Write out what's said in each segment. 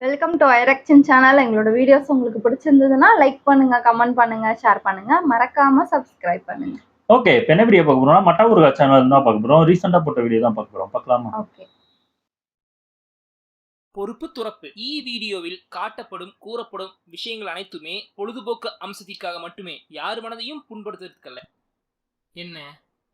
Welcome to ஐரக்ஷன் channel. எங்களோட videos உங்களுக்கு பிடிச்சிருந்ததுன்னா லைக் பண்ணுங்க, கமெண்ட் பண்ணுங்க, ஷேர் பண்ணுங்க, மறக்காம சப்ஸ்கிரைப் பண்ணுங்க. ஓகே, இப்போ என்ன வீடியோ பார்க்க போறோம்னா மட்டா ஊறுகாய் சேனல் தான் பார்க்க போறோம். ரீசெண்டா போட்ட வீடியோ தான் பார்க்க போறோம். பார்க்கலாமா? ஓகே. பொறுப்பு துறப்பு. வீடியோவில் காட்டப்படும் கூறப்படும் விஷயங்கள் அனைத்துமே பொழுதுபோக்கு அம்சத்திற்காக மட்டுமே, யார் மனதையும் புண்படுத்துறதுக்கல்ல. என்ன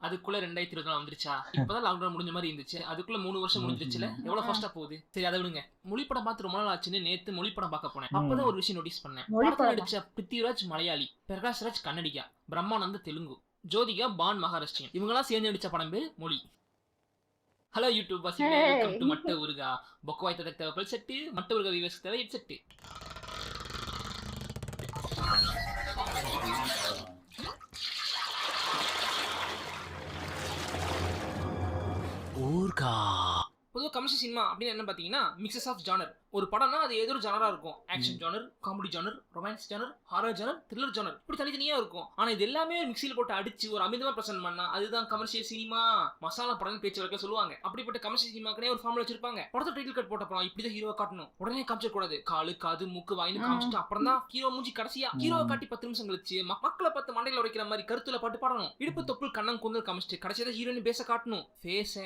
அதுக்குள்ள 2024 வந்துருச்சா? இப்பதான் லாக்டவுன் முடிஞ்ச மாதிரி இருந்துச்சு, அதுக்குள்ள 3 வருஷம் முடிஞ்சிருச்சுல. எவ்வளவு ஃபாஸ்டா போகுது. சரி, அதை விடுங்க. மொழிப்படம் பார்த்து ரொம்ப நாள் ஆச்சுன்னு நேத்து மொழிப்படம் பார்க்க போனேன். அப்பதான் ஒரு விஷயம் நோட்டீஸ் பண்ணேன். படத்துல நடிச்ச பிருத்திவிராஜ் மலையாளி, பிரகாஷ்ராஜ் கன்னடிகா, பிரம்மானந்த் தெலுங்கு, ஜோதிகா பான் மகாராஷ்டிரியன், இவங்கெல்லாம் சேர்ந்து நடிச்ச படம் பேர் மொழி. ஹலோ யூடியூப் வாசிகளே, வெல்கம் டு மட்ட ஊறுகா. பொக்கவாய் ததக் தேவை பல் செட்டு, மட்ட ஊறுகா வியூவர்ஸ் தேவை ஹெட் செட்டு. ஊர்கா. பொதுவாக கமர்ஷியல் சினிமா அப்படின்னு என்ன பார்த்தீங்கன்னா மிக்சஸ் ஆஃப் ஜானர். ஒரு படம்னா அது ஏதோ ஒரு ஜானராக இருக்கும். Action genre, comedy genre, romance genre, horror genre, thriller genre, இப்படி தனித்தனியாக இருக்கும். ஆனால் இது எல்லாமே மிக்சியில் போட்டு அடிச்சு ஒரு அமிதமாக ப்ரெசென்ட் பண்ணா அதுதான் கமர்ஷியல் சினிமா. மசாலா படம் பேச்சு வரைக்கும் சொல்லுவாங்க. அப்படிப்பட்ட கமர்ஷியல் சினிமாக்குனே ஒரு ஃபார்முலா வச்சிருப்பாங்க. படத்தை டைட்டில் கட் போட்ட படம் இப்படி தான் ஹீரோ காட்டணும், உடனே காமிச்சிட கூடாது. காலு, காது, மூக்கு, வாயின்னு காமிச்சிட்டு அப்புறம் தான் ஹீரோ மூஞ்சி கடைசியா ஹீரோ காட்டி 10 நிமிஷம் கழிச்சு மக்களை பார்த்து மண்டையில் உடைக்கிற மாதிரி கருத்துல பாட்டு பாடணும். இடுப்பு தொப்புள் கண்ணம் குந்தல் காமிச்சிட்டு கடைசியாக ஹீரோயின் பேச காட்டணும். ஃபேஸ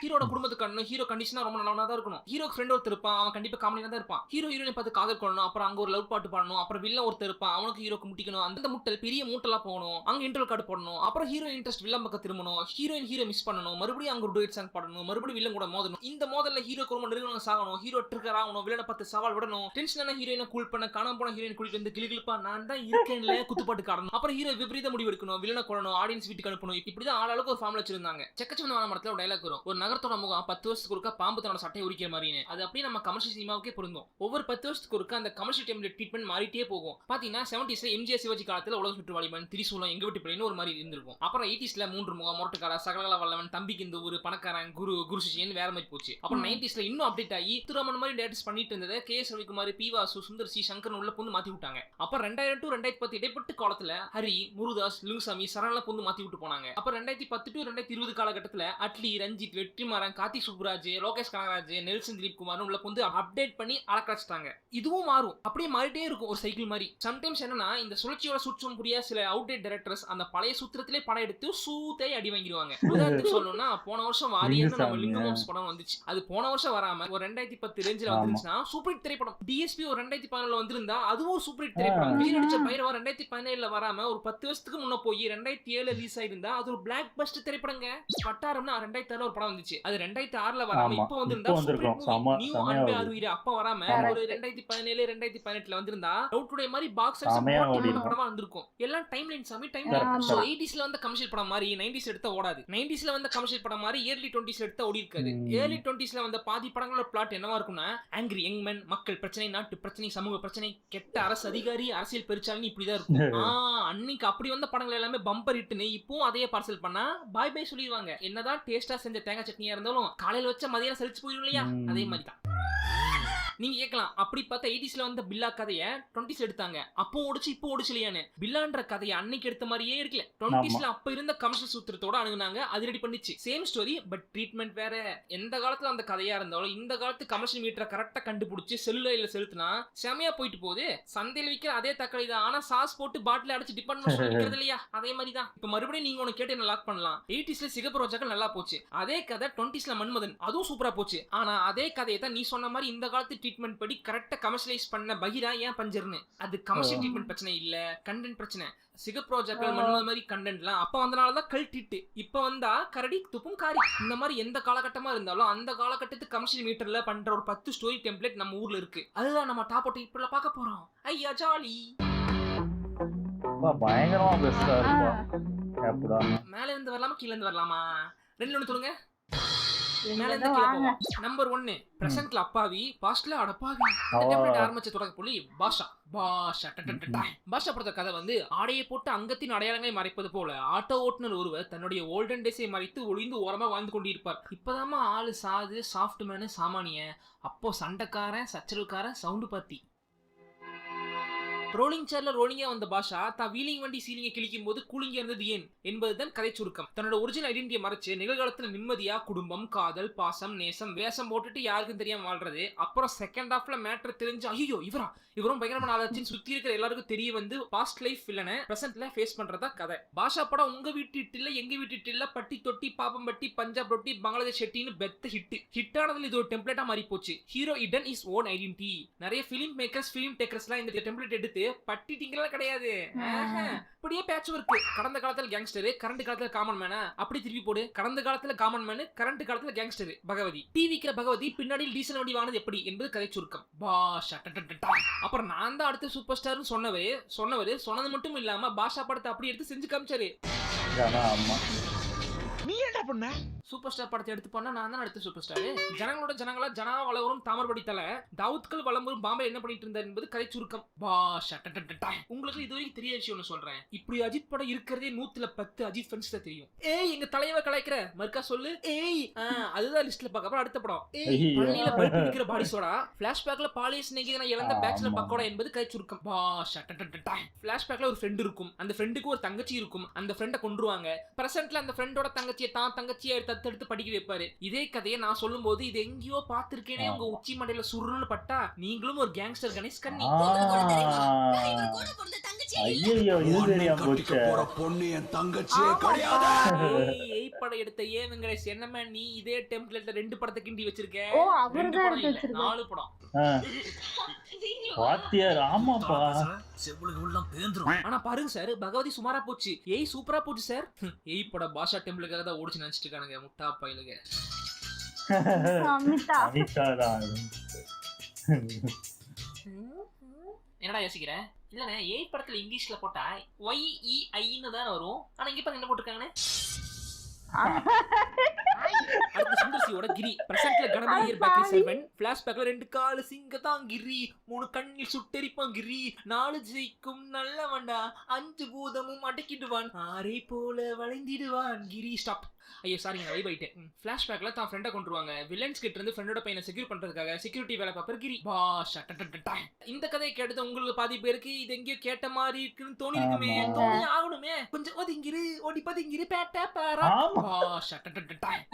ஹீரோட குடும்பத்துக்கு காட்டணும். ஹீரோ கண்டிஷனா ரொம்ப நல்லவனா தான் இருக்கணும். ஹீரோ ஃப்ரெண்ட் ஒருத்தர் இருப்பான், அவன் கண்டிப்பா காமெடியா தான் இருப்பான். ஹீரோ ஹீரோயினை பார்த்து காதல் கொள்ளணும், அப்புறம் அங்க ஒரு லவ் பாட்டு பாடணும், அப்புறம் வில்லன் ஒருத்தர் இருப்பான், அவனுக்கு ஹீரோக்கு முட்டிக்கணும். அந்த முட்டல் பெரிய மூட்டலா போகணும், அங்க இன்டர்வல் கார்டு போடணும், அப்புறம் ஹீரோ இன்ட்ரெஸ்ட் வில்லன் பக்கம் திரும்பணும், ஹீரோயின் ஹீரோ மிஸ் பண்ணணும், மறுபடியும் அங்க ஒரு டூயட் சாங் பாடணும், மறுபடியும் வில்லன் கூட மோதணும். இந்த மோதல்ல ஹீரோ ரொம்ப நெருங்கணும், சாகணும், ஹீரோ ட்ரிகர் ஆகணும், வில்லனை பார்த்து சவால் விடணும், டென்ஷனான ஹீரோயினை கூல் பண்ண, காணாம போன ஹீரோயின் கூட்டிட்டு வந்து கிளிகிளிப்பா நான் தான் இருக்கேன்ல குத்துப்பாட்டு காடணும், அப்புறம் ஹீரோ விபரீத முடிவு எடுக்கணும், வில்லனை கொள்ளணும், ஆடியன்ஸ் வீட்டுக்கு அனுப்பணும். இப்படிதான் ஆளாளுக்கு ஒரு ஃபார்முலா வச்சிருந்தாங்க. செக்கச்சவன மரத்துல ஒரு டைலாக் வரும், ஒரு நகரத்தோட முகம் 10 வருஷத்துக்கு ஒருக்கா பாம்பு தன்னோட சட்டையை உரிக்கிற மாதிரின்னு. அது அப்படியே நம்ம கமர்ஷியல் சினிமாவுக்கே பொருந்தும். ஒவ்வொரு 10 வருஷத்துக்கு ஒருக்கா அந்த கமர்ஷியல் டெம்ப்ளேட் ட்ரீட்மெண்ட் மாறிட்டே போகும். பாத்தீங்கன்னா 70s எம்ஜிஆர் சிவாஜி காலத்துல உலக சுற்று வாலிபன், திரிசூலம், எங்க வீட்டு பிள்ளைன்னு ஒரு மாதிரி இருந்திருக்கும். அப்புறம் 80s 3 முகம், மொரட்டுக்கார, சகலகல வல்லவன், தம்பிக்கு இந்த ஒரு பணக்காரன், குரு சிஷியன் வேற மாதிரி போச்சு. அப்புறம் 90s இன்னும் அப்டேட் ஆகி துராமன் மாதிரி டேரக்டர்ஸ் பண்ணிட்டு இருந்தது KS Ravikumar, P Vasu, Sundar C, Shankar உள்ள பொண்ணு மாத்தி விட்டாங்க. அப்புறம் 2000 to 2010 இடைப்பட்ட காலத்துல ஹரி, முருதாஸ், லிங்குசாமி, சரண்ல பொண்ணு மாத்தி விட்டு போனாங்க. அப்புறம் 2010 to 2020 காலகட்டத்துல அட்லி, ரஞ்சித், வெற்றிமாறன், கார்த்திக் சுப்புராஜ், லோகேஷ் கனகராஜ், நெல்சன் திலீப் குமார் உள்ள பொண்ணு அப்டேட் பண்ணி அலக்கடிச்சிட்டாங்க. இதுவும் மாறும், அப்படியே மாறிட்டே இருக்கும் ஒரு சைக்கிள் மாதிரி. சம்டைம்ஸ் என்னன்னா இந்த சுழற்சியோட சுற்றம் புரிய சில அவுட்டேட் டைரக்டர்ஸ் அந்த பழைய சூத்திரத்திலே படம் எடுத்து சூத்தை அடி வாங்கிடுவாங்க. உதாரணத்துக்கு சொல்லணும்னா போன வருஷம் வாரியன்னு நம்ம லிங்கமோஸ் படம் வந்துச்சு. அது போன வருஷம் வராம ஒரு 2010 ரேஞ்சில் வந்துருச்சுன்னா சூப்பர் ஹிட் திரைப்படம். டிஎஸ்பி ஒரு 2014 வந்திருந்தா அதுவும் ஒரு சூப்பர் ஹிட் திரைப்படம். விஜய் நடிச்ச பைரவா 2017 வராம ஒரு 10 வருஷத்துக்கு முன்ன போய் 2007 ரிலீஸ் ஆயிருந்தா அது ஒரு பிளாக் பஸ்டர் திரைப்படங்க. பட்டாரம்னா 2006 ஒரு படம் வந்துச்சு, அது 2006 வராம இப்போ வந்திருந்தா நியூ அன்பே அருவிரே அப்ப வராம ஒரு 2017 2018 வந்திருந்தா டவுட் மாதிரி பாக்ஸ் ஆஃபீஸ் படமா வந்திருக்கும். எல்லாம் டைம் லைன் சாமி, டைம் லைன். சோ 80s வந்த கமர்ஷியல் படம் மாதிரி 90s எடுத்தா ஓடாது, 90s வந்த கமர்ஷியல் படம் மாதிரி early 20s எடுத்தா ஓடி இருக்காது. early 20s வந்த பாதி படங்களோட பிளாட் என்னவா இருக்கும்னா ஆங்கிரி யங் மேன், மக்கள் பிரச்சனை, நாட்டு பிரச்சனை, சமூக பிரச்சனை, கெட்ட அரசு அதிகாரி, அரசியல் பெருச்சாலின்னு இப்படிதான் இருக்கும். அன்னைக்கு அப்படி வந்த படங்கள் எல்லாமே பம்பர் ஹிட்னு இப்பவும் அதே பார்சல் பண்ணா பாய் பாய் சொல்லிடுவாங்க. என்னதான் டேஸ்டா செஞ்ச தேங்காய் சட்னியா இருந்தாலும் காலையில வச்ச மதியம் சலிச்சு போயிடும் இல்லையா, அதே மாதிரி தான். நீங்க கேட்கலாம், அப்படி பார்த்தா 80s வந்த பில்லா கதையை 20s எடுத்தாங்க, அப்போ ஓடிச்சு இப்போ ஓடிச்சுலையானு. பில்லான்ற கதையை அன்னைக்கு எடுத்த மாதிரியே இருக்கல. 20s அப்ப இருந்த கமர்ஷியல் சூத்திரத்தோட அணுகுனாங்க, அது ரெடி பண்ணிச்சு. சேம் ஸ்டோரி பட் ட்ரீட்மெண்ட் வேற. எந்த காலத்துல அந்த கதையா இருந்தாலும் இந்த காலத்து கமர்ஷியல் மீட்டரை கரெக்டா கண்டுபிடிச்சு செல்லுல செலுத்தினா செமையா போயிட்டு போகுது. சந்தையில் விற்கிற அதே தக்காளி தான், ஆனா சாஸ் போட்டு பாட்டில் அடைச்சு டிபார்ட்மெண்ட் விற்கிறது இல்லையா, அதே மாதிரி தான். இப்ப மறுபடியும் நீங்க ஒன்னு கேட்டு லாக் பண்ணலாம். 80s சிகப்பு ரோஜாக்கள் நல்லா போச்சு, அதே கதை 20s மன்மதன் அதுவும் சூப்பரா போச்சு. ஆனா அதே கதையை தான் நீ சொன்ன மாதிரி இந்த காலத்து ட்ரீட்மெண்ட் படி கரெக்டா கமர்ஷியலைஸ் பண்ண பகிரா ஏன் பஞ்சர்னு. அது கமர்ஷியல் ட்ரீட்மெண்ட் பிரச்சனை இல்ல, கண்டென்ட் பிரச்சனை. சிகப்பு ரோஜாக்கள் மன்மதன் மாதிரி கண்டென்ட்லாம் அப்ப வந்தனாலதான் கல்ட் ஹிட். இப்ப வந்தா கரடி துப்பும் காரி. இந்த மாதிரி எந்த காலகட்டமா இருந்தாலும் அந்த காலகட்டத்து கமர்ஷியல் மீட்டர்ல பண்ற ஒரு 10 ஸ்டோரி டெம்ப்ளேட் நம்ம ஊர்ல இருக்கு. அதுதான் நம்ம டாப் அவுட் இப்பல பார்க்க போறோம். ஐயா ஜாலி. பயங்கரமா பெஸ்டா இருக்கு. மேல இருந்து வரலாமா கீழ இருந்து வரலாமா? ரெண்டு ஒண்ணு சொல்லுங்க. நம்பர் 1 பிரசன்ட்ல அப்பாவி, பாஸ்ட்ல அடப்பாவி. இந்த டெம்ப்ளேட் ஆரம்பிச்ச தொடக்க புள்ளி பாஷா. பாஷா படத்த கதை வந்து ஆடையை போட்டு அங்கத்தின் அடையாளங்களை மறைப்பது போல ஆட்டோ ஓட்டுநர் ஒருவர் தன்னுடைய ஓல்டன் டேஸை மறைத்து ஒளிந்து ஓரமா வாழ்ந்து கொண்டிருப்பார். இப்பதாமா ஆளு சாது, சாஃப்ட் மேனு, சாமானிய. அப்போ சண்டைக்காரன், சச்சரவுக்காரன், சவுண்டு பார்ட்டி. ரோலிங் சேர்ல ரோலிங்கா வந்த பாஷா தான் வீலிங் வண்டி சீலிங்கை கிழிக்கும் போது கூலிங்க இருந்தது ஏன் என்பதுதான் கதை சுருக்கம். தன்னோட ஒரிஜினல் ஐடென்டிட்டியை மறைச்சு நிகழ்காலத்துல நிம்மதியா குடும்பம், காதல், பாசம், நேசம், வேஷம் போட்டுட்டு யாருக்கும் தெரியாம வாழ்றது. அப்புறம் செகண்ட் ஹாஃப்ல மேட்டர் தெரிஞ்சு ஐயோ இவரும் பயங்கரமான ஆளாச்சுன்னு சுத்தி இருக்கிற எல்லாருக்கும் தெரிய வந்து பாஸ்ட் லைஃப் வில்லனை பிரசன்ட்ல ஃபேஸ் பண்றதா கதை. பாஷா படம் உங்க வீட்டு இல்ல எங்க வீட்டு இல்ல பட்டி தொட்டி பாப்பம் பட்டி பஞ்சாப் ரொட்டி பங்களாதேஷ் ஷெட்டின்னு பெத்த ஹிட் ஆனதுல இது ஒரு டெம்ப்ளேட்டா மாறி போச்சு. ஹீரோ இடன் இஸ் ஓன் ஐடென்டிட்டி. நிறைய ஃபிலிம் மேக்கர்ஸ் ஃபிலிம் டேக்கர்ஸ்லாம் இந்த டெம்ப்ளேட் எடுத்து பட்டிட்டிங்கலாம் கிடையாது, இப்படியே பேட்ச் ஒர்க். கடந்த காலத்துல கேங்ஸ்டர், கரண்ட் காலத்துல காமன் மேன அப்படி திருப்பி போடு. கடந்த காலத்துல காமன் மேனு, கரண்ட் காலத்துல கேங்ஸ்டர். பகவதி டிவிக்கிற பகவதி பின்னாடி டீசல் வண்டி வானது எப்படி என்பது கதை சுருக்கம். பாஷா. அப்புறம் நான் தான் அடுத்த சூப்பர் ஸ்டார்னு சொன்னவரு சொன்னது மட்டும் இல்லாம பாஷா படத்தை அப்படி எடுத்து செஞ்சு காமிச்சாரு. நீ என்ன பண்ண? சூப்பர் ஸ்டார் படத்தை எடுத்து பண்ணா நான் தான் அடுத்த சூப்பர் ஸ்டார். ஜனங்களோட ஜனங்களா ஜனா வளவரும் தாமரபடி தலை தாவூத்கள் வளம்பரும் பாம்பே என்ன பண்ணிட்டு இருந்தார் என்பது கதை சுருக்கம். பாஷா. உங்களுக்கு இது வரைக்கும் தெரிய விஷயம் ஒன்று சொல்றேன். இப்படி அஜித் படம் இருக்கிறதே 110 அஜித் ஃபேன்ஸ் தான் தெரியும். ஏய் எங்க தலைவரை கலாய்க்கிற மறுக்கா சொல்லு. ஏய் அதுதான் லிஸ்ட்ல பார்க்க. அப்புறம் அடுத்த படம் பள்ளியில பைப் இருக்கிற பாடி சோடா, பிளாஷ்பேக்ல பாலியஸ் நெகிதன இழந்த பேச்சுலர் பக்கோடா என்பது கதை சுருக்கம். பாஷா. பிளாஷ்பேக்ல ஒரு ஃப்ரெண்ட் இருக்கும், அந்த ஃப்ரெண்டுக்கு ஒரு தங்கச்சி இருக்கும், அந்த ஃப்ரெண்டை கொன்றுவாங்க. பிரசன்ட்ல அந்த ஃப்ரெண்டோட தங்கச்சியை தான் தங்கச்சியை தத்தெடுத்து படிக்க வைப்பாரு. இதே கதையை நான் சொல்லும் போது இது எங்கேயோ பார்த்திருக்கேனே உங்க உச்சி மண்டையில சுருன்னு பட்டா நீங்களும் ஒரு கேங்ஸ்டர் கணேஷ் கண்ணி. படம் எடுத்த ஏ வெங்கடேஷ் என்னமே நீ இதே டெம்ப்ளேட்ல 2 படத்தை கிண்டி வச்சிருக்க. 4 படம். ஆனா பாருங்க சார், பகவதி சுமாரா போச்சு, ஏய் சூப்பரா போச்சு சார். ஏய் படம் பாஷா டெம்ப்ளேட்காக தான் ஓடிச்சு நினைச்சிட்டு இருக்கானுங்க முட்டா பையலுங்க. என்னடா யோசிக்கிற? இல்லண்ணே ஏய் படத்துல இங்கிலீஷ்ல போட்டா YEIன்னு தான் வரும், ஆனா இங்க பாருங்க என்ன போட்டிருக்காங்கன்னு. அடுத்து சுந்தர்சியோட கிரி. பிரசன்ட்ல கணபதி இயர் பேக்கரி செல்வன், பிளாஷ்பேக்ல 2 கால் சிங்கதான் கிரி, 3 கண்ணில் சுட்டெரிப்பான் கிரி, 4 ஜெயிக்கும் நல்லவன்டா, 5 பூதமும் அடக்கிடுவான், 6 போல வளைந்திடுவான் கிரி. ஸ்டாப். ஐயோ சாரி நான் வைப் ஆயிட்டேன். பிளாஷ்பேக்ல தான் ஃப்ரெண்டை கொண்டுருவாங்க. வில்லன்ஸ் கிட்ட இருந்து ஃப்ரெண்டோட பையனை செக்யூர் பண்றதுக்காக செக்யூரிட்டி வேலை பார்ப்பார் கிரி. பாஷா. இந்த கதையை கேட்டது உங்களுக்கு பாதி பேருக்கு இது எங்கேயோ கேட்ட மாதிரி இருக்குன்னு தோணி இருக்குமே, தோணி ஆகணுமே. கொஞ்சம் ஒதுங்கிரு ஓடி பதுங்கிரு பேட்ட பாரா.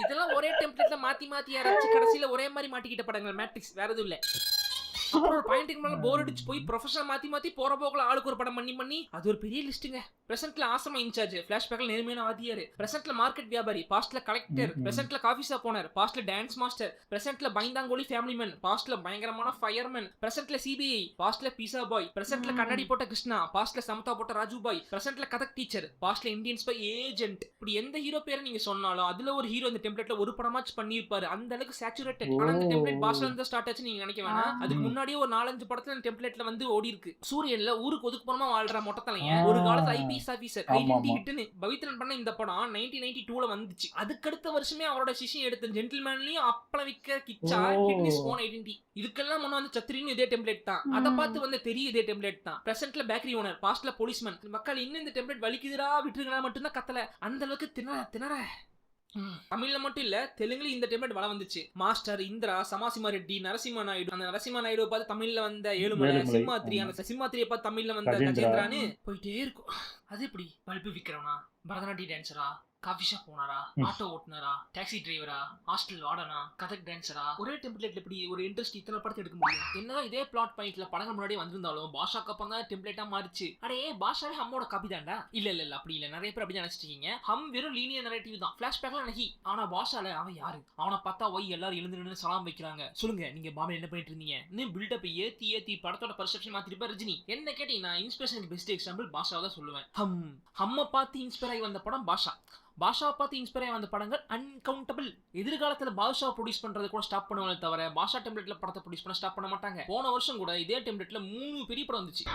இதெல்லாம் ஒரே டெம்ப்ளேட்ல மாத்தி அரைச்சு கடைசியில ஒரே மாதிரி மாட்டிக்கிட்ட படங்கள் மேட்ரிக்ஸ், வேற எதுவும் இல்ல. அப்புறம் ஒரு பாயிண்ட்டுக்கு மேல போர் அடிச்சு போய் ப்ரொஃபஷனல் மாத்தி போற போக்குல ஆளுக்கு ஒரு படம் பண்ணி அது ஒரு பெரிய லிஸ்ட்டுங்க. பிரசன்ட்ல ஆசமா இன்சார்ஜ், பிளாஷ்பேக்ல நேர்மையான வாத்தியார், பிரசன்ட்ல மார்க்கெட் வியாபாரி, பாஸ்ட்ல கலெக்டர், பிரசன்ட்ல காஃபி ஷாப் ஓனர், பாஸ்ட்ல டான்ஸ் மாஸ்டர், பிரசன்ட்ல பைந்தாங்கோலி ஃபேமிலி மேன், பாஸ்ட்ல பயங்கரமான ஃபயர்மேன், பிரசன்ட்ல சிபிஐ, பாஸ்ட்ல பீஸா பாய், பிரசன்ட்ல கண்ணாடி போட்ட கிருஷ்ணா, பாஸ்ட்ல சமதா போட்ட ராஜு பாய், பிரசன்ட்ல கதக் டீச்சர், பாஸ்ட்ல இந்தியன் ஸ்பை ஏஜென்ட். இப்படி எந்த ஹீரோ பேரை நீங்க சொன்னாலும் அதுல ஒரு ஹீரோ இந்த டெம்ப்ளேட்ல ஒரு படமாச்சு பண்ணிருப்பாரு. அந்த அளவுக்கு சேச்சுரேட்டட். ஆனா இந்த டெம்ப்ளேட் பாஸ்ட்ல இருந்து ஸ்டார்ட் ஆச்சு நீங்க நினைக்க வேணாம். அதுக்கு முன்னாடியே ஒரு 4-5 படத்துல டெம்ப்ளேட்ல வந்து ஓடி இருக்கு. சூரியன்ல ஊருக்கு ஒதுக்குப்புறமா வாழ்ற மொட்டத்தலைங்க ஒரு காலத்துல ஐபிஎஸ் ஆபீசர் பவித்ரன் பண்ண இந்த படம் 1992ல வந்துச்சு. அதுக்கடுத்த வருஷமே அவரோட சிஷியம் எடுத்த ஜென்டில்மேன்லயும் அப்பள விக்க Kichcha hit is own identity. இதுக்கெல்லாம் முன்ன வந்து சத்திரின்னு இதே டெம்ப்ளேட் தான், அதை பார்த்து வந்து தெரிய இதே டெம்ப்ளேட் தான். பிரசன்ட்ல பேக்கரி ஓனர், பாஸ்ட்ல போலீஸ்மேன். மக்கள் இன்னும் இந்த டெம்ப்ளேட் வலிக்குதுடா விட்டுருக்கா மட்டும்தான் கத்தல, அந்த அளவுக்கு திணற. தமிழ்ல மட்டும் இல்ல தெலுங்குல இந்த டெம்ப்ளேட் வள வந்துச்சு. மாஸ்டர், இந்திரா, சமாசிமா ரெட்டி, நரசிம்ம நாயுடு. அந்த நரசிம்ம நாயுடு பார்த்து தமிழ்ல வந்த ஏழுமலை, சிம்மாத்திரி, அந்த சிம்மாத்திரியை பார்த்து தமிழ்ல வந்த கஜேந்திரான்னு போயிட்டே இருக்கும். அது எப்படி பல்பு விக்கிறவனா, பரதநாட்டிய டான்சரா, காஃபி ஷாப் ஓனரா, ஆட்டோ ஓட்டுனரா, டாக்ஸி டிரைவரா, ஹாஸ்டல் வார்டனா, கதக் டான்சரா, ஒரே டெம்ப்ளேட்ல இப்படி ஒரு இன்ட்ரெஸ்ட் இத்தனை படத்தை எடுக்க முடியும். என்னதான் இதே பிளாட் பாயிண்ட்ல படங்கள் முன்னாடி வந்திருந்தாலும் பாஷாக்கு அப்புறம் தான் டெம்ப்ளேட்டா மாறிச்சு. அடே பாஷாவே ஹம்மோட காப்பி தான்டா. இல்ல அப்படி இல்ல, நிறைய பேர் அப்படி நினைச்சிட்டீங்க. ஹம் வெறும் லீனியர் நரேட்டிவ் தான், பிளாஷ்பேக்ல நகி. ஆனா பாஷால அவன் யாரு, அவனை பார்த்தா ஒய் எல்லாரும் எழுந்து நின்று சலாம் வைக்கிறாங்க. சொல்லுங்க நீங்க பாம்பே என்ன பண்ணிட்டு இருந்தீங்க, இன்னும் பில்டப் ஏத்தி படத்தோட பர்செப்ஷன் மாத்திருப்பா ரஜினி. என்ன கேட்டீங்க, நான் இன்ஸ்பிரேஷனுக்கு பெஸ்ட் எக்ஸாம்பிள் பாஷாவை தான் சொல்லுவேன். ஹம்ம பார்த்து இன்ஸ்பயர் ஆகி வந்த படம் பாஷா. பாஷா பார்த்து இன்ஸ்பயர் ஆகி வந்த படங்கள் அன்கவுண்டபிள். எதிர்காலத்துல பாஷா ப்ரொடியூஸ் பண்றது கூட ஸ்டாப் பண்ணுவாங்க தவிர பாஷா டெம்ப்ளேட்ல படத்தை ப்ரொடியூஸ் பண்ண ஸ்டாப் பண்ண மாட்டாங்க. போன வருஷம் கூட இதே டெம்ப்ளேட்ல 3 பெரிய படம் வந்துச்சு.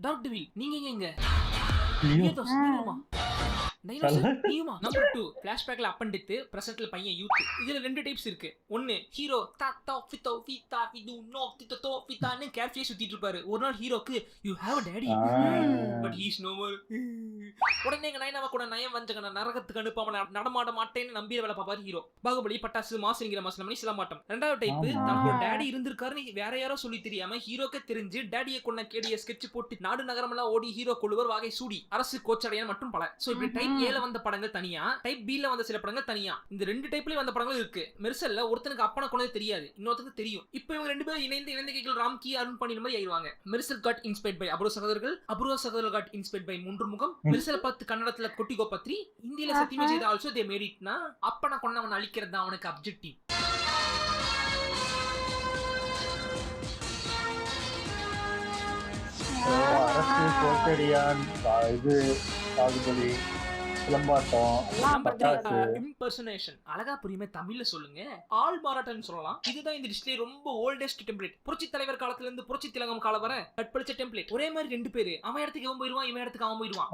டார்க் டெவில், நீங்க எங்க டைனோசர் நீயுமா. நம்பர் 2 ஃபிளாஷ்பேக்ல அப்பண்டித்து பிரசன்ட்ல பையன் யூத். இதுல 2 டைப்ஸ் இருக்கு. ஒன்னு ஹீரோ தாத்தா ஃபிதோ ஃபிதா ஃபிது நோ திதோ ஃபிதான்னு கேர்ஃப்ரீயா சுத்திட்டு இருப்பாரு. ஒரு நாள் ஹீரோக்கு you have a daddy but he is no more. உடனே எங்க நயனாவ கூட நயம் வஞ்சகன நரகத்துக்கு அனுப்பாம நடமாட மாட்டேன்னு நம்பிய வேலை பாப்பாரு ஹீரோ. பாகுபலி பட்டாசு மாசுங்கிற மாசம் மணி சிலம்பாட்டம். ரெண்டாவது டைப் தனக்கு ஒரு டேடி இருந்திருக்காருன்னு வேற யாரோ சொல்லி தெரியாம ஹீரோக்கே தெரிஞ்சு டேடியை கொண்ட கேடிய ஸ்கெட்ச் போட்டு நாடு நகரமெல்லாம் ஓடி ஹீரோ கொள்ளுவர் வாகை சூடி அரசு கோச்சடையான் மற்றும் பல. சோ இப்படி டைப் ஏல வந்த படங்கள் தனியா, டைப் பி ல வந்த சில படங்கள் தனியா. இந்த 2 டைப்லயும் வந்த படங்கள் இருக்கு. மெர்சல்ல ஒருத்தனுக்கு அப்பனை கொண்டது தெரியாது, இன்னொருத்தனுக்கு தெரியும். இப்போ இவங்க 2 பேரும் இணைந்து கைகள் ராம்கி அருண் பாண்டி மாதிரி ஆயிடுவாங்க. மெர்சல் காட் இன்ஸ்பைர்ட் பை அபூர்வ சகோதரர்கள், அபூர்வ சகோதரர்கள் காட் இன்ஸ்பைர்ட் பை மூன்று முகம். மெர்சல் பார்த்து கன்னடத்துல கொட்டிகோ பத்ரி, இந்தியில சத்தியமே செய்த ஆல்சோ தே மேட் இட்னா. அப்பனை கொண்டவன் அழிக்கிறது தான் அவனுக்கு அப்ஜெக்டிவ். அரசு கோச்சடியான் இது பாகுபலி சிலம்பாட்டம் பட்டாசு இம்பர்சனேஷன் அழகா புரியுமே தமிழ்ல சொல்லுங்க. ஆள் மாறாட்டம்னு சொல்லலாம். இதுதான் இந்த டிஸ்ப்ளே ரொம்ப ஓல்டஸ்ட் டெம்ப்ளேட். புரட்சி தலைவர் காலத்துல இருந்து புரட்சி திலகம் காலம் வரை கட்படிச்ச டெம்ப்ளேட். ஒரே மாதிரி 2 பேரு அவன் இடத்துக்கு அவன் போயிடுவான், இவன் இடத்துக்கு அவன் போயிடுவான்.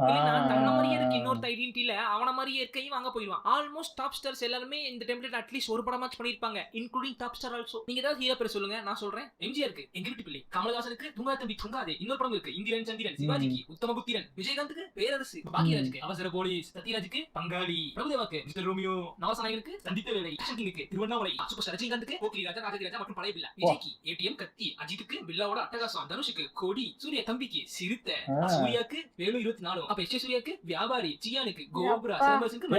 தன்ன மாதிரியே இருக்கு இன்னொரு ஐடென்டிட்டில அவன மாதிரியே இருக்கையும் அங்க போயிடுவான். ஆல்மோஸ்ட் டாப் ஸ்டார்ஸ் எல்லாருமே இந்த டெம்ப்ளேட் அட்லீஸ்ட் ஒரு படமாச்சு பண்ணிருப்பாங்க, இன்க்ளூடிங் டாப் ஸ்டார் ஆல்சோ. நீங்க ஏதாவது ஹீரோ பேர் சொல்லுங்க, நான் சொல்றேன். எம்ஜிஆர் இருக்கு எங்க வீட்டு பிள்ளை, கமலஹாசனுக்கு துங்கா தம்பி துங்காதே, இன்னொரு படம் இருக்கு இந்திரன் சந்திரன், சிவாஜிக்கு உத்தமபுத்திரன், விஜயகாந்துக்கு பேரரசு, பாக்கியராஜுக்கு அவசர போலீஸ், சத்யராஜுக்கு பங்காளி, பிரபுதேவாக்கு மிஸ்டர் ரோமியோ, நவசநாயகனுக்கு சந்தித்த வேலை, கிங்க்கு திருவண்ணாமலை, சூப்பர் ஸ்டார் ரஜினிகாந்துக்கு போக்கிரி ராஜா, ராஜகிராஜா மற்றும் பழைய பிள்ளை, விஜய்க்கு ஏடிஎம் கத்தி, அஜித்துக்கு பில்லாவோட அட்டகாசம், தனுஷுக்கு கோடி, சூர்யா தம்பிக்கு சிறுத்தை, சூர்யாக்கு வேலு 24, அப்ப எஸ் சூர்யாக்கு வியாபாரி, சியானுக்கு கோபுரா, சர்வசுக்கு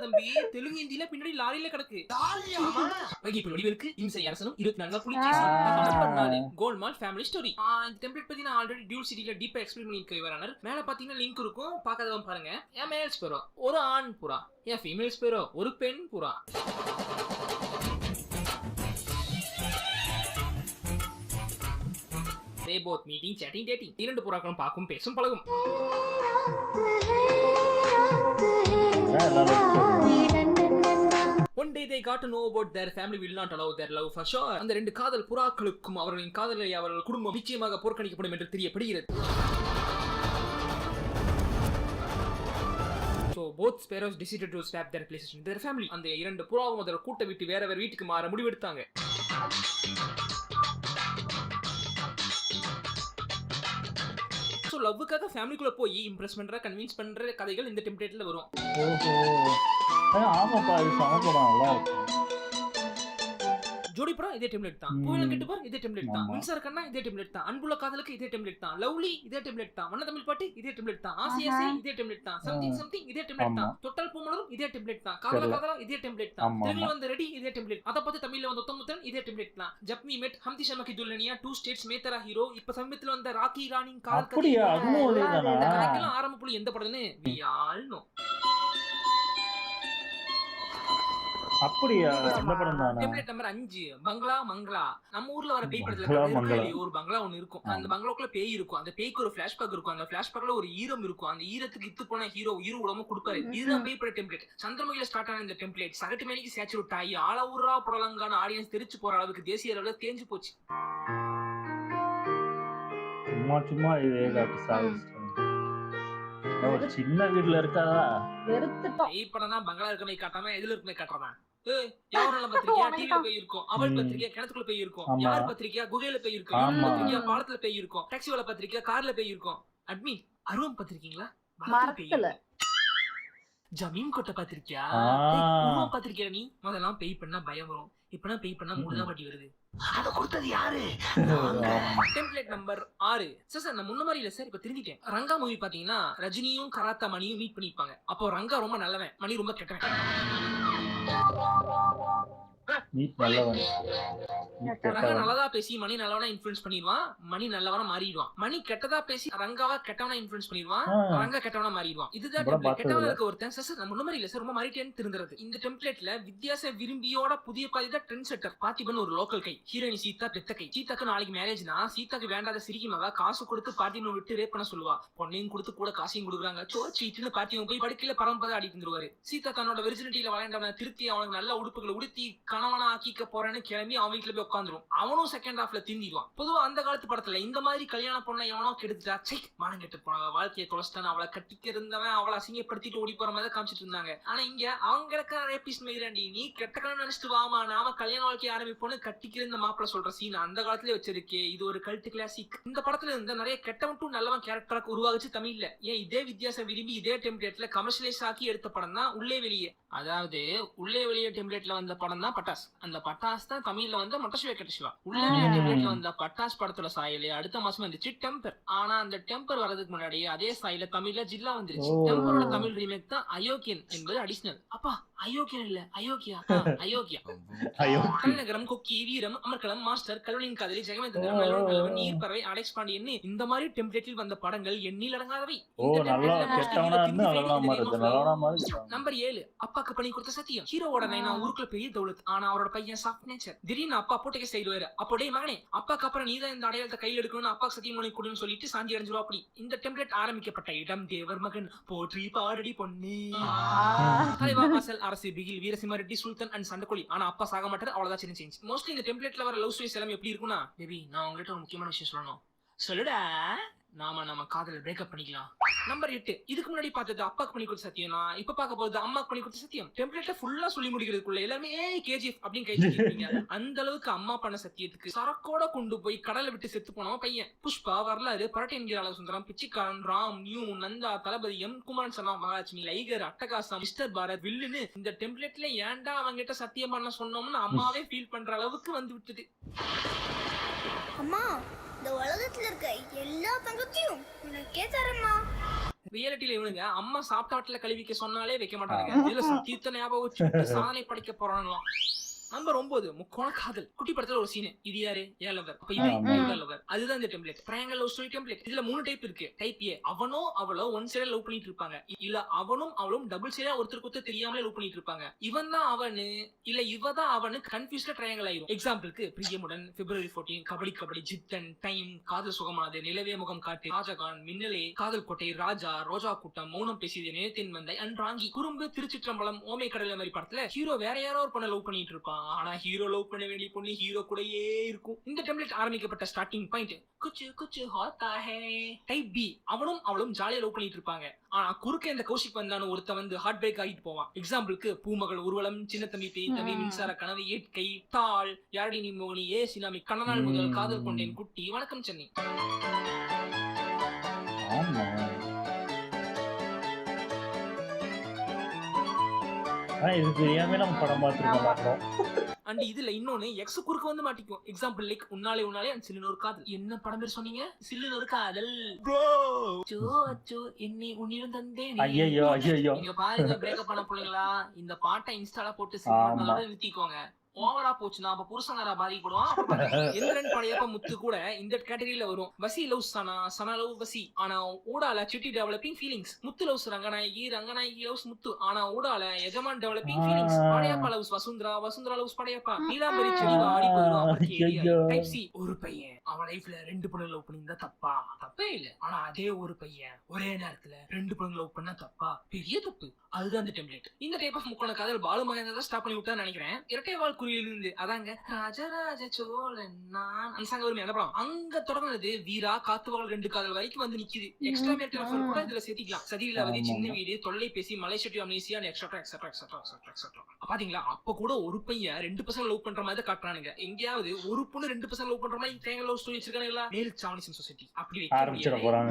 தம்பி. தெலுங்கு இந்தியில பின்னாடி லாரியில கிடக்கு. வகிப்பு வடிவிற்கு இம்சை அரசனும் 24 புலிச்சி கோல்மால் ஃபேமிலி ஸ்டோரி. இந்த டெம்ப்ளேட் பத்தி நான் ஆல்ரெடி டியூல் சிட்டில டீப்பா எக்ஸ்பிளைன் பண்ணிருக்கேன். இவரானர் மேல பாத்தீங்கன்னா லிங்க் இருக்கும், பார்க்காதவங்க பாருங்க. என் மேல் ஸ்பெரோ ஒரு ஆண் புறா, என் ஃபீமேல் ஸ்பெரோ ஒரு பெண் புறா. They both meeting, chatting, dating. 2 புறாக்களும் பார்க்கும், பேசும், பழகும். One day they got to know about their family will not allow their love for sure. அந்த 2 காதல் புறாக்களுக்கும் அவர்களின் காதலை அவர்கள் குடும்பம் நிச்சயமாக புறக்கணிக்கப்படும் என்று தெரியப்படுகிறது. So both sparrows decided to swap their places in their family. அந்த 2 புறாவும் அதோட கூட்டை விட்டு வேற வீட்டுக்கு மாற முடிவெடுத்தாங்க. So லவ்வுக்காக ஃபேமிலிக்குள்ள போய் இம்ப்ரெஸ் பண்ற, கன்வின்ஸ் பண்ற கதைகள் இந்த டெம்ப்ளேட்ல வரும். ஓஹோ, ஆமாப்பா, இது சமப்படம் நல்லா இருக்கும். ஜோடி படம் இதே டெம்ப்ளேட் தான், பூவிலம் கெட்டு பார் இதே டெம்ப்ளேட் தான், மின்சார கண்ணா இதே டெம்ப்ளேட் தான், அன்புள்ள காதலுக்கு இதே டெம்ப்ளேட் தான், லவ்லி இதே டெம்ப்ளேட் தான், வண்ண தமிழ் பாட்டு இதே டெம்ப்ளேட் தான், ஆசியாசி இதே டெம்ப்ளேட் தான், சம்திங் இதே டெம்ப்ளேட் தான், தொட்டல் பூமலரும் இதே டெம்ப்ளேட் தான், காதலா இதே டெம்ப்ளேட் தான், தெலுங்குல வந்து ரெடி இதே டெம்ப்ளேட், அத பத்தி தமிழ்ல வந்து உத்தமுத்தன் இதே டெம்ப்ளேட் தான், ஜப்மி மெட் ஹம்தி ஷர்மா கி துல்ஹனியா, 2 ஸ்டேட்ஸ் மேத்தரா ஹீரோ, இப்ப சமீபத்துல வந்த ராக்கி ராணி காதல் கதை. இந்த கதைக்கெல்லாம் ஆரம்ப புள்ளி எந்த படம்னு we all know. அப்படியா? அந்த படம் தானா? டெம்ப்ளேட் நம்பர் 5 பங்களா மங்களா. நம்ம ஊர்ல வர பேய் படத்துல ஒரு பங்களா ஒன்னு இருக்கும். அந்த பங்களாக்குள்ள பேய் இருக்கும். அந்த பேய்க்கு ஒரு ஃபிளாஷ்பேக் இருக்கும். அந்த ஃபிளாஷ்பேக்ல ஒரு ஈரம் இருக்கும். அந்த ஈரத்துக்கு இத்து போன ஹீரோ உயிர் உடம்பு கொடுப்பாரு. இதுதான் பேய் பட டெம்ப்ளேட். சந்திரமுகில ஸ்டார்ட் ஆன இந்த டெம்ப்ளேட் சகட்டு மேனிக்கு சேச்சுரேட் ஆகி ஆள ஊரா படலங்கான ஆடியன்ஸ் தெரிச்சு போற அளவுக்கு தேசிய அளவுல தேஞ்சு போச்சு. சும்மா இதே காட்டு சாவிச்சு. ஒரு சின்ன வீட்ல இருக்காதா? பேய் படம்னா பங்களா இருக்கமே காட்டாம எதுல இருக்குமே காட்டுறதா? யாரோட பத்திரிக்கையா டிவில பேய் இருக்கும், அவள் பத்திரிக்கையா கிணத்துக்குள்ள பேய் இருக்கும், யார் பத்திரிக்கையா குகையில பேய் இருக்கும், யார் பத்திரிக்கையா பாலத்துல பேய் இருக்கும், டாக்ஸி வால பத்திரிக்கையா கார்ல பேய் இருக்கும். அட்மின் அருவம் பத்திரிக்கீங்களா? மரத்துல ஜமீன் கொட்ட பத்திரிக்கையா? உருவம் பத்திரிக்கையா? நீ முதல்லாம் பேய் பண்ணா பயம் வரும், இப்பனா பேய் பண்ணா மூணுதான் வாட்டி வருது. அத கொடுத்தது யாரு? Template number 6. சார் நான் முன்ன மாதிரி இல்ல சார், இப்ப திருந்திட்டேன். ரங்கா மூவி பாத்தீங்கன்னா ரஜினியும் கராத்தா மணியும் மீட் பண்ணிப்பாங்க. அப்போ ரங்கா ரொம்ப நல்லவன், மணி ரொம்ப கெட்டவன். ரங்கா நல்லதா பேசி மணி நல்லவனா இன்ஃப்ளூயன்ஸ் பண்ணிடுவான், மணி நல்லவனா மாறிடுவான். மணி கெட்டதா பேசி ரங்காவா கெட்டவனா இன்ஃப்ளூயன்ஸ் பண்ணிடுவான், ரங்கா கெட்டவனா மாறிடுவான். இதுதான் டெம்ப்ளேட். கெட்டவனா இருக்க ஒருத்தன் சார் நான் முன்ன மாதிரி இல்ல சார், ரொம்ப மாறிட்டேன்னு திருந்துறது. இந்த டெம்ப்ளேட்ல வித்தியாச விரும்பியோட புதிய பாதி தான் ட்ரெண்ட் செட்டர். பார்த்திபன் ஒரு லோக்கல் கை, ஹீரோயின் சீதா பெத்த கை. சீதாக்கு நாளைக்கு மேரேஜ்னா சீதாக்கு வேண்டாத சிரிக்கி மகா காசு கொடுத்து பார்த்திபன் விட்டு ரேப் பண்ண சொல்லுவா. பொண்ணையும் கொடுத்து கூட காசையும் கொடுக்குறாங்க. சீட்டுன்னு பார்த்திபன் போய் படுக்கையில பரம்பரை ஆடிட்டு இருந்துருவாரு. சீதா தன்னோட வெர்ஜினிட்டியில விளையாண்டவன திருத்தி அவனுக்கு நல்ல உடுப்புகளை உடுத்தி கணவனா ஆக்கிக்க போறேன்னு கிளம்பி அவன் வீட்டுல போய் உட்காந்துரும். அவனும் செகண்ட் ஹாஃப்ல திருந்திடுவான். பொதுவா அந்த காலத்து படத்துல இந்த மாதிரி கல்யாண பொண்ணை எவனோ கெடுத்துட்டா, சை மானம் கெட்டு போனவ வாழ்க்கையை தொலைச்சிட்டான், அவளை கட்டிக்க இருந்தவன் அவளை அசிங்கப்படுத்திட்டு ஓடி போற மாதிரி காமிச்சிட்டு இருந்தாங்க. ஆனா இங்க அவங்க இருக்க ரேபிஸ்ட் மேய்ராண்டி, நீ கெட்ட கணவன் நினைச்சிட்டு வாமா, நாம கல்யாண வாழ்க்கையை ஆரம்பிப்போன்னு கட்டிக்கிற இந்த மாப்பிள்ள சொல்ற சீன் அந்த காலத்திலே வச்சிருக்கே. இது ஒரு கல்ட் கிளாசிக். இந்த படத்துல இருந்த நிறைய கெட்டவன் டு நல்லவன் கேரக்டராக உருவாச்சு தமிழ்ல. ஏன் இதே வித்தியாசம் விரும்பி இதே டெம்ப்ளேட்ல கமர்ஷியலைஸ் ஆக்கி எடுத்த படம் தான் உள்ளே வெளியே. அதாவது உள்ளே வெளியே டெம்ப்ளேட்ல வந்த படம் தான் பட்டாஸ். அந்த பட்டாஸ் தான் தமிழ்ல வந்து மொட்டசிவா கெட்டசிவா. உள்ளே வெளியே டெம்ப்ளேட்ல வந்த பட்டாஸ் படத்தோட சாயலே அடுத்த மாசம் வந்துச்சு டெம்பர். ஆனா அந்த டெம்பர் வரதுக்கு முன்னாடி அதே சாயில தமிழ்ல ஜில்லா வந்துருச்சு. டெம்பரோட தமிழ் ரீமேக் தான் அயோக்கியன் என்பது அடிஷனல். அப்பா அயோக்கியன் இல்ல அயோக்கியா, அயோக்கியா. தலைநகரம், கொக்கி, வீரம், அமர்கலம், மாஸ்டர், கல்வனின் காதலி, ஜெகமேந்திரன், வெள்ளவன், நீர்ப்பறவை, அலெக்ஸ் பாண்டியன் இந்த மாதிரி டெம்ப்ளேட்டில் வந்த படங்கள் எண்ணில் அடங்காதவை. நம்பர் 7 அப்பாக்கு பண்ணி கொடுத்த சத்தியம். ஹீரோவோட நைனா ஊருக்குள்ள பெரிய தௌலத், ஆனா அவரோட பையன் சாஃப்ட் நேச்சர். திடீர்னு அப்பா போட்டுக்க செய்வாரு. அப்போடே மகனே அப்பாக்கு அப்புறம் நீதான் இந்த அடையாளத்தை கையில் எடுக்கணும்னு அப்பா சத்தியம் பண்ணி கொடுன்னு சொல்லிட்டு சாந்தி அடைஞ்சிரும். அப்படி இந்த டெம்ப்ளேட் ஆரம்பிக்கப்பட்ட இடம் தேவர் மகன் போற்றி பாரடி பொன்னி. தலைவாசல், அரசு, பிகில், வீரசிம்ம ரெட்டி, சுல்தான் அண்ட் சண்டக்கோழி. ஆனா அப்பா சாக மாட்டாரு, அவ்வளவுதான் சின்ன சேஞ்ச். மோஸ்ட்லி இந்த டெம்ப்ளேட்ல வர லவ் ஸ்டோரிஸ் எல்லாம் எப்படி இருக்கும்னா, பேபி நான் உங்ககிட்ட ஒரு முக்கியமான விஷயம் சொல்லணும். சொல்லுடா. நம்ம காதல் பிரேக்கப் பண்ணிக்கலாம். நம்பர் 8 இதுக்கு முன்னாடி பார்த்தது அப்பாக்கு பண்ணி கொடுத்த சத்தியம்னா, இப்ப பார்க்க போறது அம்மாக்கு பண்ணி கொடுத்த சத்தியம். டெம்ப்ளேட்ல ஃபுல்லா சொல்லி முடிக்கிறதுக்குள்ள எல்லாமே கேஜிஎஃப் அப்படின்னு கைச்சிருக்கீங்க. அந்த அளவுக்கு அம்மா பண்ண சத்தியத்துக்கு சரக்கோட கொண்டு போய் கடலை விட்டு செத்து போனவன் பையன். புஷ்பா, வரலாறு, பரட்டை என்கிற சுந்தரம், பிச்சிக்காரன், ராம், நியூ, நந்தா, தளபதி, எம் குமாரன், சனா, மகாலட்சுமி, லைகர், அட்டகாசம், மிஸ்டர் பாரத், வில்லுன்னு இந்த டெம்ப்ளேட்ல ஏன்டா அவங்கிட்ட சத்தியம் பண்ண சொன்னோம்னு அம்மாவே ஃபீல் பண்ற அளவுக்கு வந்து விட்டது. அம்மா இந்த உலகத்துல இருக்க எல்லா தங்கத்தையும் உனக்கே தரமா. ரியாலிட்டியில இவனுங்க அம்மா சாப்பிட்டாட்டுல கழுவிக்க சொன்னாலே வைக்க மாட்டாங்க. இதுல சத்தியத்தை ஞாபகம் வச்சு சாதனை படைக்க போறாங்களாம். நம்பர் 9 முக்கோண காதல். குட்டி படத்துல ஒரு சீன். இது யாரு? ஏலவர். அப்ப இது ஏலவர். அதுதான் இந்த template. Triangle love story template. இதுல 3 டைப் இருக்கு. டைப் ஏ, அவனோ அவளோ ஒன் சைடா லவ் பண்ணிட்டு இருப்பாங்க. இல்ல அவனும் அவளும் டபுள் சைடா ஒருத்தருக்கு தெரியாமலே லவ் பண்ணிட்டு இருப்பாங்க. இவன் தான் அவனு இல்ல இவ தான் அவனு கன்ஃபியூஸ்டா ட்ரையாங்கிள் ஆயிரும். எக்ஸாம்பிளுக்கு பிரியமுடன், பிப்ரவரி 14, கபடி கபடி, ஜித்தன், டைம், காதல் சுகமானது, நிலவே முகம் காட்டு, ஷாஜகான், மின்னலே, காதல் கோட்டை, ராஜா, ரோஜா கூட்டம், மௌனம் பேசியது, நேத்தின் வந்தை அண்ட் ராங்கி, குறும்பு, திருச்சிற்றம்பலம், ஓமை கடல் மாதிரி படத்துல ஹீரோ வேற யாரோ ஒரு பொண்ணை லவ் பண்ணிட்டு இருப்பான். ஆனா ஹீரோ லவ் பண்ண வேண்டிய பொண்ணு ஹீரோ கூடயே இருக்கும். இந்த டெம்ப்ளேட் ஆரம்பிக்கப்பட்ட ஸ்டார்டிங் பாயிண்ட் குச்சு குச்சு ஹோத்தா ஹே. டைப் பி, அவனும் அவளும் ஜாலியா லவ் பண்ணிட்டு இருப்பாங்க. ஆனா குறுக்க இந்த கௌஷிக் வந்தானு ஒருத்த வந்து ஹார்ட் பிரேக் ஆகிட்டு போவான். எக்ஸாம்பிளுக்கு பூமகள் ஊர்வலம், சின்ன தம்பி பேய் தம்பி, மின்சார கனவு, ஏட்கை, தாள், யாரடி நீ மோகனி, ஏ சினாமி, கண்ணநாள் முதல், காதல் கொண்டேன் குட்டி, வணக்கம் சென்னை. இது தெரியாம நம்ம படம் பார்த்துருக்கோம். அண்ட் இதுல இன்னொன்னு எக்ஸ் குறுக்க வந்து மாட்டிக்கும். எக்ஸாம்பிள் லைக் உன்னாலே உன்னாலே அண்ட் சில்லுன்னு ஒரு காதல். என்ன படம் பேர் சொன்னீங்க? சில்லுன்னு ஒரு காதல். என்னை உன்னிடம் தந்தேன். ஐயோ நீங்க பாருங்க, பிரேக்கப் பண்ண பிள்ளைங்களா இந்த பாட்டை இன்ஸ்டால போட்டு நிறுத்திக்கோங்க. ஓவரா போச்சுன்னா அப்ப புருஷனாரா பாதிக்கப்படுவான். எந்திரன் படையப்ப முத்து கூட இந்த கேட்டகரியில வரும். வசி லவ் சனா, சனா லவ் வசி. ஆனா ஊடால சிட்டி டெவலப்பிங் ஃபீலிங்ஸ். முத்து லவ்ஸ் ரங்கநாயகி, ரங்கநாயகி லவ்ஸ் முத்து. ஆனா ஊடால எஜமான் developing feelings. Padayappa loves Vasundhara, Vasundhara loves Padayappa. Neelambari செடி ஆடி போயிடும். டைப் சி, ஒரு பையன் அவன் லைஃப்ல 2 பொண்ணு லவ் பண்ணியிருந்தா தப்பா? தப்பே இல்ல. ஆனா அதே ஒரு பையன் ஒரே நேரத்துல 2 பொண்ணு லவ் பண்ணா தப்பா? பெரிய தப்பு. அதுதான் இந்த டெம்ப்ளேட். இந்த டைப் ஆஃப் முக்கோண காதல் பாலு மகேந்திரா ஸ்டாப் பண்ணி விட்டா நினைக்கிறேன். இரட்டை வாழ் குறியிலிருந்து அதாங்க ராஜராஜ சோழன் நான் அந்த சாங் வருமே அந்த படம். அங்க தொடங்குனது வீரா, காத்துவாள் 2 காதல் வரைக்கும் வந்து நிக்குது. எக்ஸ்ட்ரா மேட்டர் கூட இதுல சேர்த்திக்கலாம். சதிலவதி, Chinna Veedu, Tholaipesi, Malaysia, amnesia etcetera etcetera etcetera etcetera. பாத்தீங்களா, அப்ப கூட ஒரு பையன் 2 பசங்க லவ் பண்ற மாதிரி காட்டுறானுங்க. எங்கேயாவது ஒரு பொண்ணு 2 பசங்க லவ் பண்ற மாதிரி ட்ரையாங்கிள் லவ் ஸ்டோரி வச்சிருக்கானுங்களா? மேல் சாவனிசம் சொசைட்டி அப்படி வைக்க.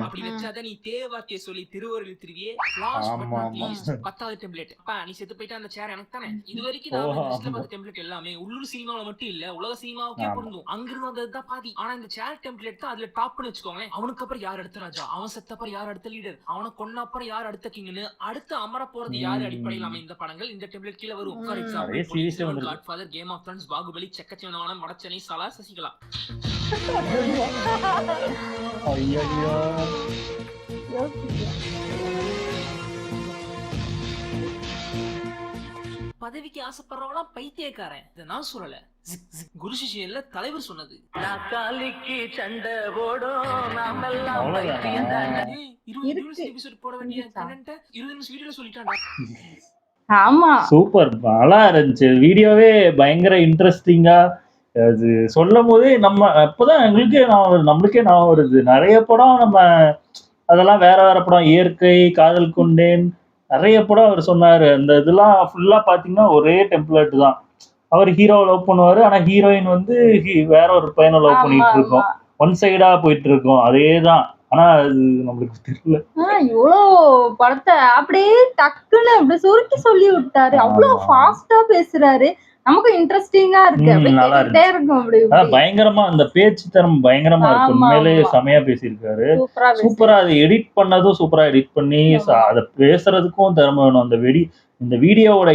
அப்படி வச்சாதான் நீ தேவார்த்தையை சொல்லி திருவருள் திருவியே. லாஸ்ட் பட் நாட் லீஸ்ட் 10வது டெம்ப்ளேட். அப்பா நீ செத்து போயிட்டு அந்த சேர் எனக்கு தானே. இது வரைக்கும் நான் லிஸ்ட்ல பார்த்த டெம்ப்ளேட் எல்லாமே உள்ளூர் சினிமாவில மட்டும் இல்ல உலக சினிமாவுக்கே பொருந்தும். அங்கிருந்து வந்ததுதான் பாதி. ஆனா இந்த சேர் டெம்ப்ளேட் தான் அதுல டாப்னு வச்சுக்கோங்களேன். அவனுக்கு அப்புறம் யார் அடுத்த ராஜா, அவன் செத்தப்பறம் யார் அடுத்த லீடர், அவனை கொன்ன அப்புறம் யார் அடுத்த கிங்னு அடுத்து அமர போறது யாரு அடிப்படையில் அமைந்த படங்கள் இந்த டெம்ப்ளேட் கீழே வரும். For example godfather, game of thrones, Baahubali, Chekka Chivantha Vaanam, Vada Chennai, சலா, சசிகலா. பதவிக்கு ஆசைப்படுறவங்களாம் பைத்தியக்காரன். இதை நான் சொல்லல, குரு சிஷியன்ல தலைவர் சொன்னது. 20 நிமிஷம் எபிசோட் போட வேண்டிய 20 நிமிஷம் வீடியோல சொல்லிட்டான். ஆமா சூப்பர் நல்லா இருந்துச்சு வீடியோவே பயங்கர இன்ட்ரெஸ்டிங்கா. அது சொல்லும் போதே நம்ம அப்பதான் நம்மளுக்கே நான் வருது நிறைய படம் நம்ம அதெல்லாம் வேற வேற படம் இயற்கை காதல் கொண்டேன் நிறைய படம் அவர் சொன்னாரு. அந்த இதெல்லாம் ஃபுல்லா பாத்தீங்கன்னா ஒரே டெம்ப்ளேட் தான். அவர் ஹீரோவை லவ் பண்ணுவாரு ஆனா ஹீரோயின் வந்து வேற ஒரு பையனை லவ் ஆமா பண்ணிட்டு இருக்கோம். ஆமா ஒன் சைடா போயிட்டு இருக்கோம் அதேதான். ஆனா அது நம்மளுக்கு தெரியல. இவ்வளோ படத்தை அப்படியே டக்குன்னு அப்படி சுருக்கி சொல்லி விட்டாரு. அவ்வளோ ஆமா. ஃபாஸ்டா பேசுறாரு. நமக்கு இன்ட்ரெஸ்டிங்கா இருக்கு. அப்படியே நல்லா கேட்டுட்டே இருக்கும் அப்படி அதான் இப்படி. பயங்கரமா அந்த பேச்சு திறமை பயங்கரமா இருக்கு. ஆமா உண்மையிலேயே ஆமா செமையா பேசியிருக்காரு. சூப்பரா சூப்பரா அதை எடிட் பண்ணதும் சூப்பரா எடிட் பண்ணி ஆமா அதை பேசுறதுக்கும் திறமை வேணும். இந்த வீடியோவோட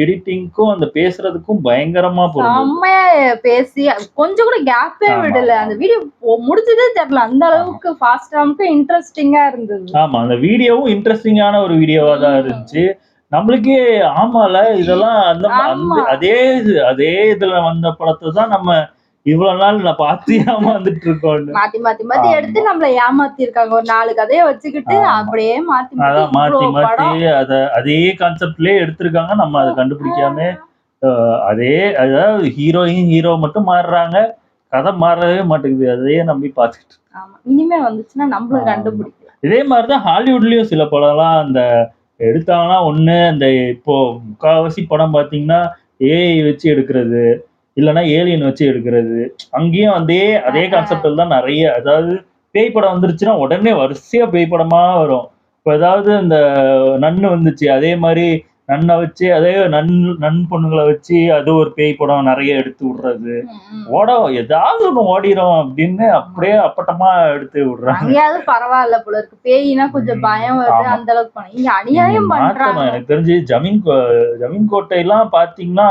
எடிட்டிங்க்கும் அந்த பேசுறதுக்கும் பயங்கரமா பொருந்தது. செம்மையா பேசி கொஞ்சம் கூட கேப்பே ஆமா விடல. அந்த வீடியோ முடிஞ்சதே தெரியல. அந்த ஆமா அளவுக்கு ஃபாஸ்டா இன்ட்ரெஸ்டிங்கா இருந்தது. ஆமா அந்த வீடியோவும் இன்ட்ரெஸ்டிங்கான ஒரு வீடியோவா தான் இருந்துச்சு. நம்மளுக்கே ஆமால இதெல்லாம் ஆமா அதே இதுல வந்த படத்தை தான் நம்ம இவ்வளவு நாள் நான் பார்த்து ஏமாந்துட்டு இருக்கோம்னு. மாத்தி மாத்தி மாத்தி எடுத்து ஆமா நம்மள ஏமாத்தி இருக்காங்க. ஒரு 4 கதையை வச்சுக்கிட்டு ஆமா அப்படியே மாத்தி மாத்தி அதான் மாத்தி இவ்வளவு மாத்தி படம். அதே கான்செப்ட்லயே எடுத்திருக்காங்க. நம்ம அதை கண்டுபிடிக்காம அதாவது ஹீரோ மட்டும் மாறுறாங்க. கதை மாறவே மாட்டேங்குது. அதையே நம்பி பார்த்துக்கிட்டு ஆமா இனிமே வந்துச்சுன்னா நம்மளும் ஆமா கண்டுபிடிக்கலாம். இதே மாதிரிதான் ஹாலிவுட்லயும் சில படம்லாம் அந்த எடுத்தாங்கன்னா அந்த இப்போ முக்காவாசி படம் பாத்தீங்கன்னா ஏஐ வச்சு எடுக்கிறது இல்லைன்னா ஏலியன் வச்சு எடுக்கிறது. அங்கேயும் அதே கான்செப்டில் தான் நிறைய. அதாவது பேய் படம் வந்துருச்சுன்னா உடனே வரிசையா பேய் படமா வரும். இப்போ ஏதாவது இந்த நன்னு வந்துச்சு அதே மாதிரி நன்னை வச்சு அதே நன் பொண்ணுங்களை வச்சு அது ஒரு பேய் படம் நிறைய எடுத்து விடுறது. ஏதாவது ஒண்ணு ஓடிரும் அப்படின்னு அப்படியே அப்பட்டமா எடுத்து விடுறாங்க. அங்கேயாவது பரவாயில்ல போல இருக்கு. பேயினா கொஞ்சம் பயம் வருது. ஆமா அந்த அளவுக்கு பண்ண இங்க அநியாயம் மாற்றணும். பண்றாங்க. எனக்கு தெரிஞ்சு ஜமீன் கோட்டையெல்லாம் பாத்தீங்கன்னா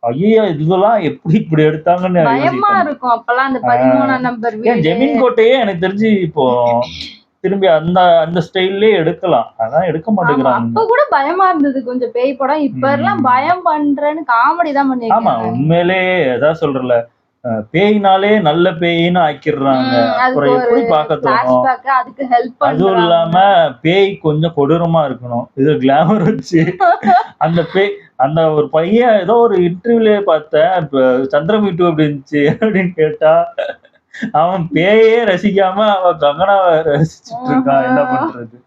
ஐயோ இதெல்லாம் எப்படி இப்படி எடுத்தாங்கன்னு பயமா யோசிப்பேன். இருக்கும் அப்பெல்லாம் அந்த 13ஆம் நம்பர் ஏன் வீடு. ஜெமீன் கோட்டையே எனக்கு தெரிஞ்சு இப்போ திரும்பி அந்த ஸ்டைல்லயே எடுக்கலாம். அதான் எடுக்க ஆமா மாட்டேங்கிறாங்க. அப்ப கூட பயமா இருந்தது கொஞ்சம் பேய் படம். இப்ப எல்லாம் உம் பயம் பண்றேன்னு காமெடி தான் ஆமா பண்ணிருக்காங்க. உண்மையிலே அதான் சொல்றல பேயினாலே நல்ல பேயின்னு ஆக்கிடுறாங்க. அதுக்கு அப்புறம் ஒரு எப்படி பார்க்க தோணும். பிளாஷ்பேக் அதுக்கு ஹெல்ப் அதுவும் பண்றாங்க. இல்லாம பேய் கொஞ்சம் கொடூரமா இருக்கணும். இது கிளாமர் வச்சு அந்த ஒரு பையன் ஏதோ ஒரு இன்டர்வியூலயே பார்த்தேன். இப்ப சந்திரமுகி எப்படி இருந்துச்சு அப்படின்னு கேட்டா அவன் பேயே ரசிக்காம அவன் கங்கனாவை ரசிச்சுட்டு இருக்கான். என்ன பண்றது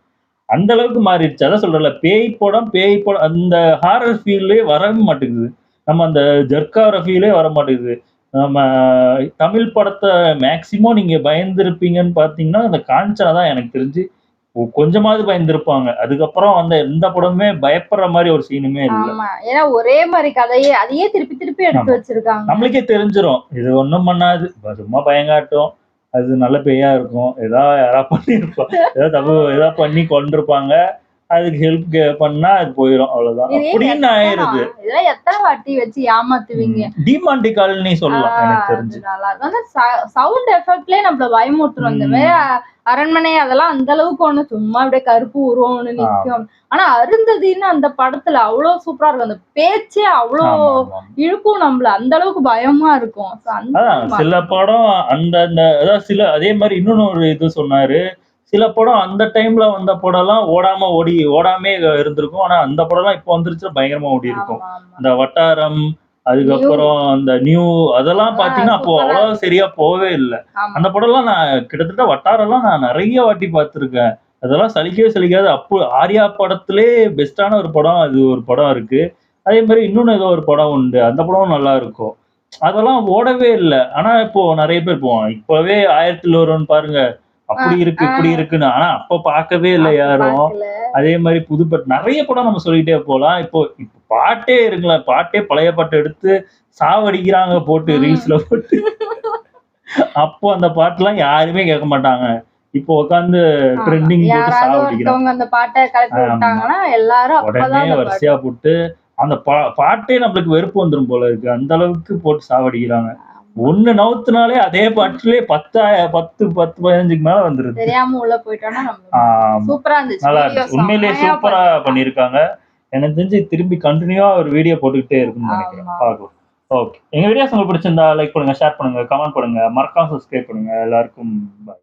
அந்த அளவுக்கு மாறிடுச்சு. அதான் சொல்றல பேய் படம் அந்த ஹாரர் ஃபீல்லே வரவே மாட்டேங்குது. நம்ம அந்த ஜர்க்கார ஃபீலே வர மாட்டேங்குது. நம்ம தமிழ் படத்தை மேக்சிமம் நீங்க பயந்துருப்பீங்கன்னு பாத்தீங்கன்னா அந்த காஞ்சனா தான் எனக்கு தெரிஞ்சு கொஞ்சமாவது பயந்துருப்பாங்க. அதுக்கப்புறம் எந்த படமுமே பயப்படுற மாதிரி ஒரு சீனுமே இல்லை. ஆமா ஏன்னா ஒரே மாதிரி கதையே அதையே திருப்பி திருப்பி எடுத்து வச்சிருக்காங்க. நம்மளுக்கே தெரிஞ்சிரும் இது ஒண்ணும் பண்ணாது சும்மா பயங்காட்டும். அது நல்ல பேயா இருக்கும். யாராவது பண்ணிருப்பா ஏதாவது பண்ணி கொண்டிருப்பாங்க. அதுக்கு ஹெல்ப் பண்ணா அது போயிடும். அவ்வளவுதான் அப்படின்னு ஆயிருது. இதெல்லாம் எத்தனை வாட்டி வச்சு ஏமாத்துவீங்க. டிமாண்டி காலனி சொல்லலாம் எனக்கு தெரிஞ்சு. நல்லா இருக்கும். சவுண்ட் எஃபெக்ட்லயே நம்மள பயமுறுத்துறோம். இந்த மாதிரி அரண்மனை அதெல்லாம் அந்த அளவுக்கு ஒண்ணு சும்மா அப்படியே கருப்பு உருவம் ஒண்ணு நிக்கும். ஆனா அருந்ததின்னு அந்த படத்துல அவ்வளவு சூப்பரா இருக்கும். அந்த பேச்சே அவ்வளோ இழுக்கும் நம்மள. அந்த அளவுக்கு பயமா இருக்கும். சில படம் அதாவது அதே மாதிரி இன்னொன்னு ஒரு இது சொன்னாரு. சில படம் அந்த டைம்ல வந்த படம்லாம் ஓடாமே இருந்திருக்கும். ஆனா அந்த படம்லாம் இப்ப வந்துருச்சு பயங்கரமா ஓடி இருக்கும். இந்த வட்டாரம் அதுக்கப்புறம் அந்த நியூ அதெல்லாம் பாத்தீங்கன்னா அப்போ அவ்வளவு சரியா போவே இல்லை. அந்த படம்லாம் நான் கிட்டத்தட்ட வட்டாரம்லாம் நான் நிறைய வாட்டி பார்த்திருக்கேன். அதெல்லாம் சலிக்காது. அப்போ ஆர்யா படத்திலே பெஸ்டான ஒரு படம் அது ஒரு படம் இருக்கு. அதே மாதிரி இன்னொன்னு ஏதோ ஒரு படம் உண்டு. அந்த படமும் நல்லா இருக்கும். அதெல்லாம் ஓடவே இல்லை. ஆனா இப்போ நிறைய பேர் போவான். இப்பவே 1000ல் ஒருவன் பாருங்க அப்படி இருக்கு இப்படி இருக்குன்னு. ஆனா அப்ப பார்க்கவே இல்லை யாரும். அதே மாதிரி புதுப்பட்டு நிறைய படம் நம்ம சொல்லிட்டே போலாம். இப்போ பாட்டே இருக்குல்ல. பாட்டே பழைய பாட்டை எடுத்து சாவடிக்கிறாங்க போட்டு ரீல்ஸ்ல போட்டு. அப்போ அந்த பாட்டுலாம் யாருமே கேட்க மாட்டாங்க. இப்போ உட்காந்து ட்ரெண்டிங் போட்டு சாவடிக்கிறாங்க. அந்த பாட்டை கலப்பி விட்டாங்கன்னா எல்லாரும் உடனே வரிசையா போட்டு அந்த பாட்டே நம்மளுக்கு வெறுப்பு வந்துரும் போல இருக்கு. அந்த அளவுக்கு போட்டு சாவடிக்கிறாங்க. ஒண்ணு நவுத்துனாலே அதே பாட்டுலயே 10-15க்கு மேல வந்துருது. தெரியாம உள்ள போயிட்டோம்னா சூப்பரா இருந்துச்சு. நல்லா இருந்துச்சு. உண்மையிலேயே சூப்பரா பண்ணிருக்காங்க. எனக்கு தெரிஞ்சு திரும்பி கண்டினியூவா ஒரு வீடியோ போட்டுக்கிட்டே இருக்குன்னு நினைக்கிறேன். பார்க்கலாம். ஓகே எங்க வீடியோஸ் உங்களுக்கு பிடிச்சிருந்தா லைக் பண்ணுங்க, ஷேர் பண்ணுங்க, கமெண்ட் பண்ணுங்க, மறக்காம சப்ஸ்கிரைப் பண்ணுங்க. எல்லாருக்கும் பாய்.